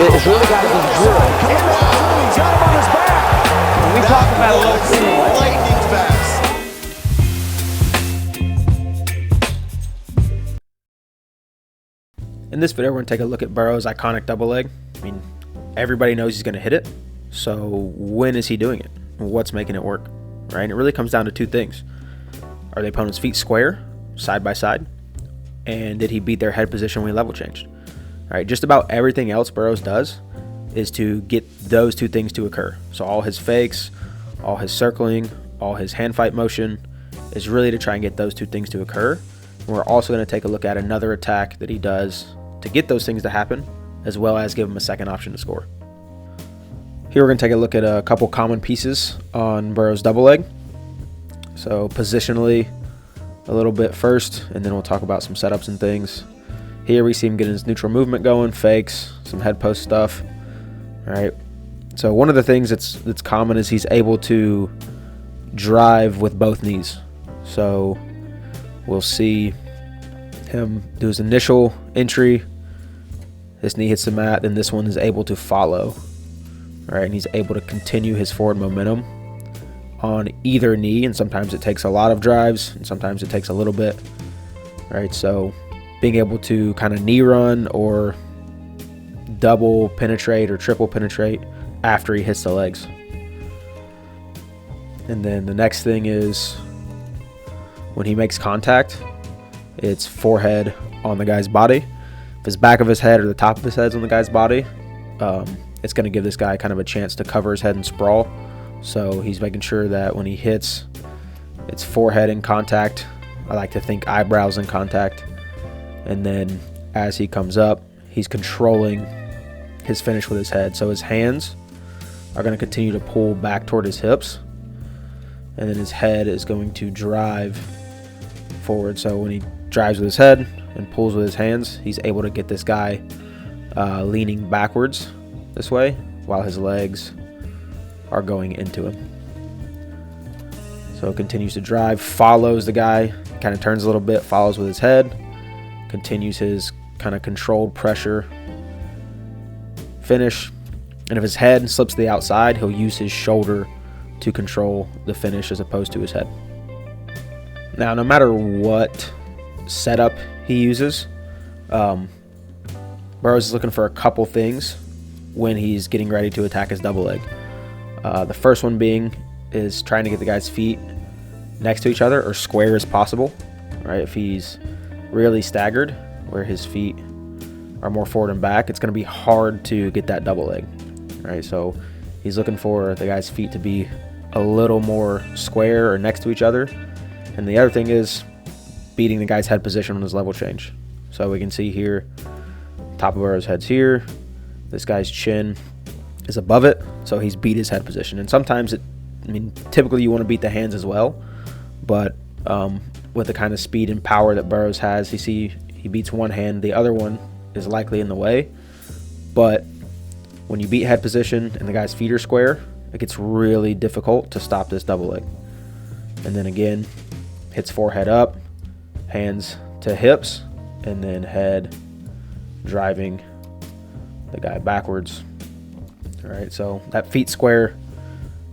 It's really got to be drilled. He's got him on his back. When we talk about a low single leg, Lightning fast. In this video, we're going to take a look at Burroughs' iconic double leg. I mean, everybody knows he's going to hit it. So when is he doing it? What's making it work? Right? And it really comes down to two things. Are the opponent's feet square, side by side? And did he beat their head position when he level changed? All right, just about everything else Burroughs does is to get those two things to occur. So all his fakes, all his circling, all his hand fight motion is really to try and get those two things to occur. And we're also going to take a look at another attack that he does to get those things to happen, as well as give him a second option to score. Here we're going to take a look at a couple common pieces on Burroughs' double leg. So positionally a little bit first, and then we'll talk about some setups and things. Here we see him getting his neutral movement going, fakes, some head post stuff. All right. So one of the things that's common is he's able to drive with both knees. So we'll see him do his initial entry. This knee hits the mat, and this one is able to follow. All right, and he's able to continue his forward momentum on either knee, and sometimes it takes a lot of drives, and sometimes it takes a little bit. All right, so being able to kind of knee run or double penetrate or triple penetrate after he hits the legs. And then the next thing is when he makes contact, it's forehead on the guy's body. If his back of his head or the top of his head's on the guy's body, it's going to give this guy kind of a chance to cover his head and sprawl. So he's making sure that when he hits, it's forehead in contact. I like to think eyebrows in contact. And then as he comes up, he's controlling his finish with his head. So his hands are going to continue to pull back toward his hips. And then his head is going to drive forward. So when he drives with his head and pulls with his hands, he's able to get this guy leaning backwards this way while his legs are going into him. So it continues to drive, follows the guy, kind of turns a little bit, follows with his head, continues his kind of controlled pressure finish. And if his head slips to the outside, he'll use his shoulder to control the finish as opposed to his head. Now, no matter what setup he uses, Burroughs is looking for a couple things when he's getting ready to attack his double leg. The first one being is trying to get the guy's feet next to each other or square as possible. Right? If he's really staggered, where his feet are more forward and back, it's going to be hard to get that double leg. Right? So he's looking for the guy's feet to be a little more square or next to each other. And the other thing is beating the guy's head position on his level change. So we can see here, top of Burroughs' head's here. This guy's chin is above it, so he's beat his head position. And sometimes typically you want to beat the hands as well, but with the kind of speed and power that Burroughs has, you see he beats one hand, the other one is likely in the way. But when you beat head position and the guy's feet are square, it gets really difficult to stop this double leg. And then again, hits forehead up, hands to hips, and then head driving the guy backwards. All right, so that feet square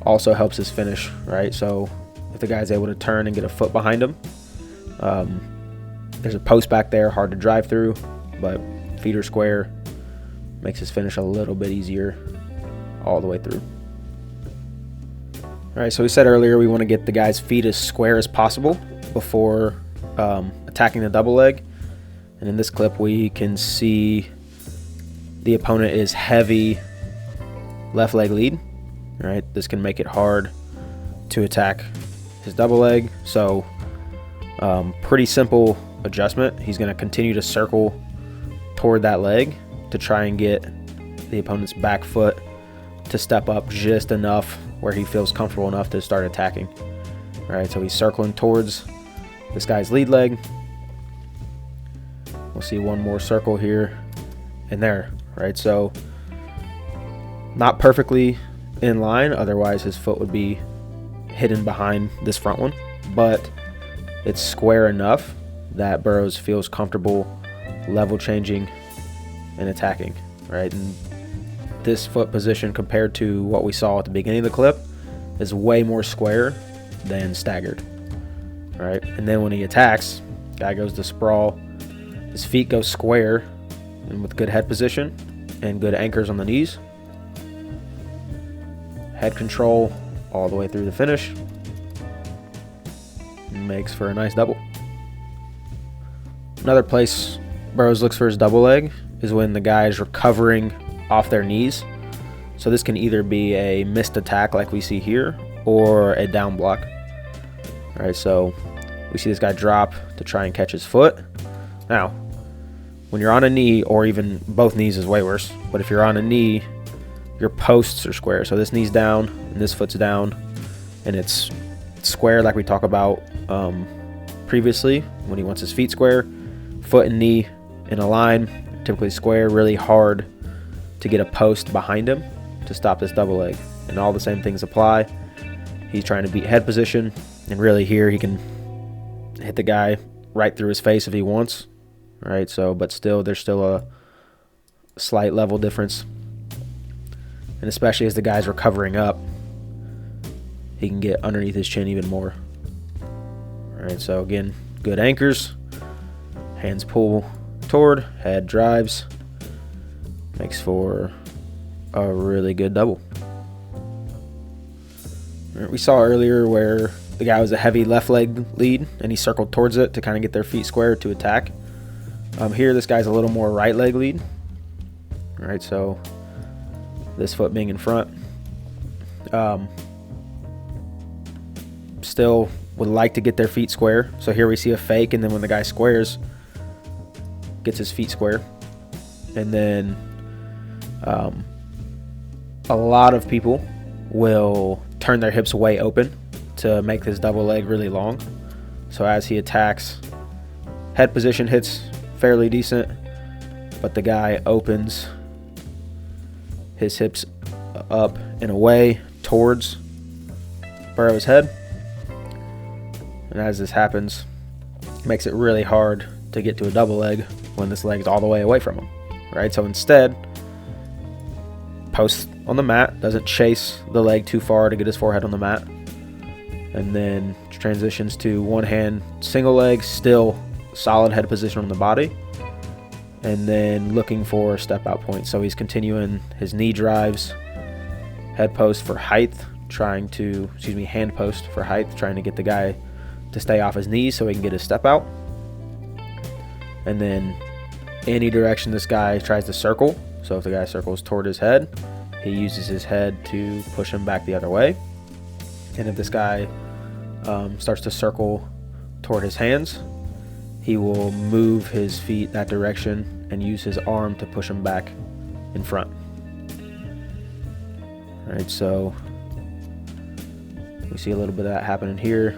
also helps his finish, right? So if the guy's able to turn and get a foot behind him, there's a post back there, hard to drive through, but feet are square, makes his finish a little bit easier all the way through. All right, so we said earlier we want to get the guy's feet as square as possible before attacking the double leg. And in this clip, we can see the opponent is heavy left leg lead. All right, this can make it hard to attack his double leg. So pretty simple adjustment. He's going to continue to circle toward that leg to try and get the opponent's back foot to step up just enough where he feels comfortable enough to start attacking. All right, so he's circling towards this guy's lead leg. We'll see one more circle here and there, right? So not perfectly in line, otherwise his foot would be hidden behind this front one, but it's square enough that Burroughs feels comfortable level changing and attacking, right? And this foot position compared to what we saw at the beginning of the clip is way more square than staggered. Right? And then when he attacks, guy goes to sprawl. His feet go square and with good head position and good anchors on the knees. Head control all the way through the finish. Makes for a nice double. Another place Burroughs looks for his double leg is when the guy is recovering off their knees. So this can either be a missed attack like we see here or a down block. All right, so we see this guy drop to try and catch his foot. Now, when you're on a knee, or even both knees is way worse, but if you're on a knee, your posts are square. So this knee's down and this foot's down, and it's square like we talked about previously when he wants his feet square. Foot and knee in a line, typically square, really hard to get a post behind him to stop this double leg. And all the same things apply. He's trying to beat head position, and really here he can hit the guy right through his face if he wants. Right, so but still there's still a slight level difference. And especially as the guy's recovering up, he can get underneath his chin even more. All right, so again, good anchors. Hands pull toward, head drives. Makes for a really good double. All right, we saw earlier where the guy was a heavy left leg lead and he circled towards it to kind of get their feet square to attack. Here, this guy's a little more right leg lead. All right, so this foot being in front. Still would like to get their feet square. So here we see a fake, and then when the guy squares, gets his feet square. And then a lot of people will turn their hips way open to make this double leg really long. So as he attacks, head position hits fairly decent, but the guy opens his hips up and away towards Burroughs' head. And as this happens, it makes it really hard to get to a double leg when this leg's all the way away from him. Right? So instead, posts on the mat, doesn't chase the leg too far to get his forehead on the mat, and then transitions to one hand single leg, still solid head position on the body, and then looking for a step out point. So he's continuing his knee drives, head post for height, hand post for height, trying to get the guy to stay off his knees so he can get his step out. And then any direction this guy tries to circle, so if the guy circles toward his head, he uses his head to push him back the other way. And if this guy starts to circle toward his hands, he will move his feet that direction and use his arm to push him back in front. All right, so we see a little bit of that happening here.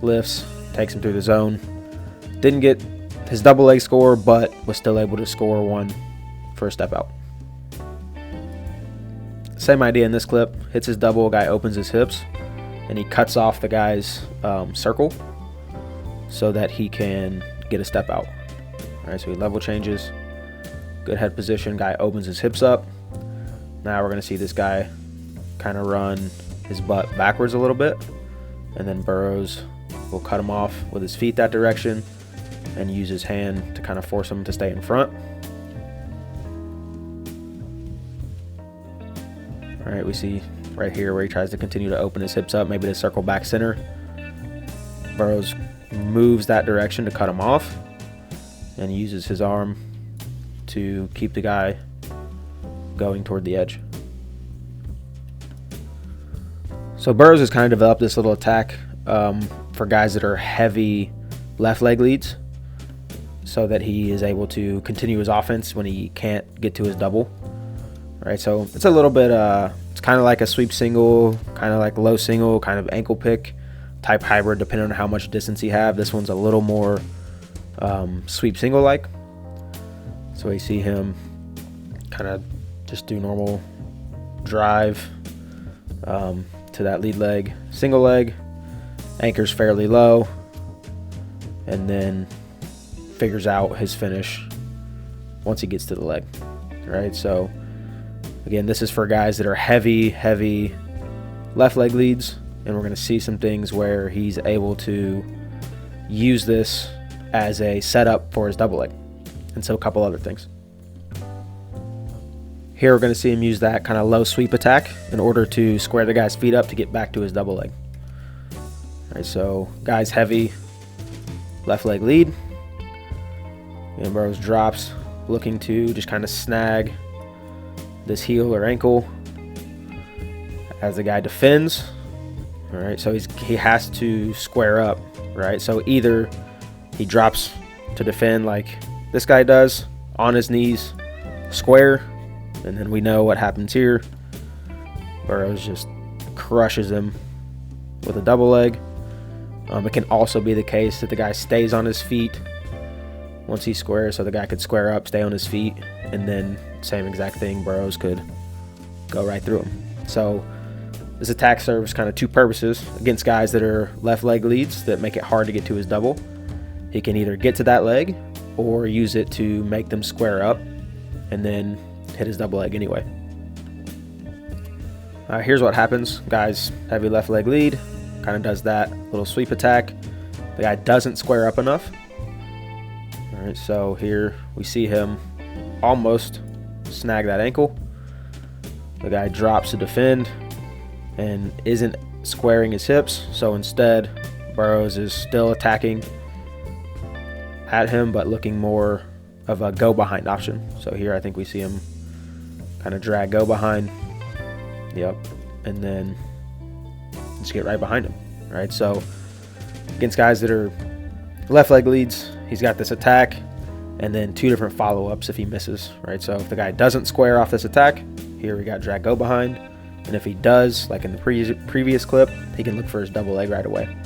Lifts, takes him through the zone. Didn't get his double leg score, but was still able to score one for a step out. Same idea in this clip. Hits his double, guy opens his hips, and he cuts off the guy's circle so that he can get a step out. All right, so he level changes. Good head position, guy opens his hips up. Now we're going to see this guy kind of run his butt backwards a little bit, and then Burroughs will cut him off with his feet that direction and use his hand to kind of force him to stay in front. All right, we see right here where he tries to continue to open his hips up, maybe to circle back center. Burroughs moves that direction to cut him off and uses his arm to keep the guy going toward the edge. So Burroughs has kind of developed this little attack for guys that are heavy left leg leads, so that he is able to continue his offense when he can't get to his double. Right, so it's a little bit, it's kind of like a sweep single, kind of like low single, kind of ankle pick type hybrid, depending on how much distance you have. This one's a little more sweep single like. So we see him kind of just do normal drive to that lead leg, single leg, anchors fairly low, and then figures out his finish once he gets to the leg. Right, so Again, this is for guys that are heavy left leg leads, and we're going to see some things where he's able to use this as a setup for his double leg, and so a couple other things. Here we're going to see him use that kind of low sweep attack in order to square the guy's feet up to get back to his double leg. All right, so guy's heavy left leg lead, and Burroughs drops, looking to just kind of snag this heel or ankle as the guy defends. All right, so he has to square up, right? So either he drops to defend like this guy does on his knees, square, and then we know what happens here. Burroughs just crushes him with a double leg. It can also be the case that the guy stays on his feet once he squares, so the guy could square up, stay on his feet, and then same exact thing, Burroughs could go right through him. So this attack serves kind of two purposes against guys that are left leg leads that make it hard to get to his double. He can either get to that leg or use it to make them square up and then hit his double leg anyway. Here's what happens. Guy's heavy left leg lead, kind of does that little sweep attack. The guy doesn't square up enough. All right, so here we see him almost snag that ankle. The guy drops to defend and isn't squaring his hips, so instead Burroughs is still attacking at him but looking more of a go behind option. So here I think we see him kind of drag go behind, yep, and then just get right behind him. Right, so against guys that are left leg leads, he's got this attack and then two different follow-ups if he misses. Right, so if the guy doesn't square off this attack, here we got drag go behind, and if he does, like in the previous clip, he can look for his double leg right away.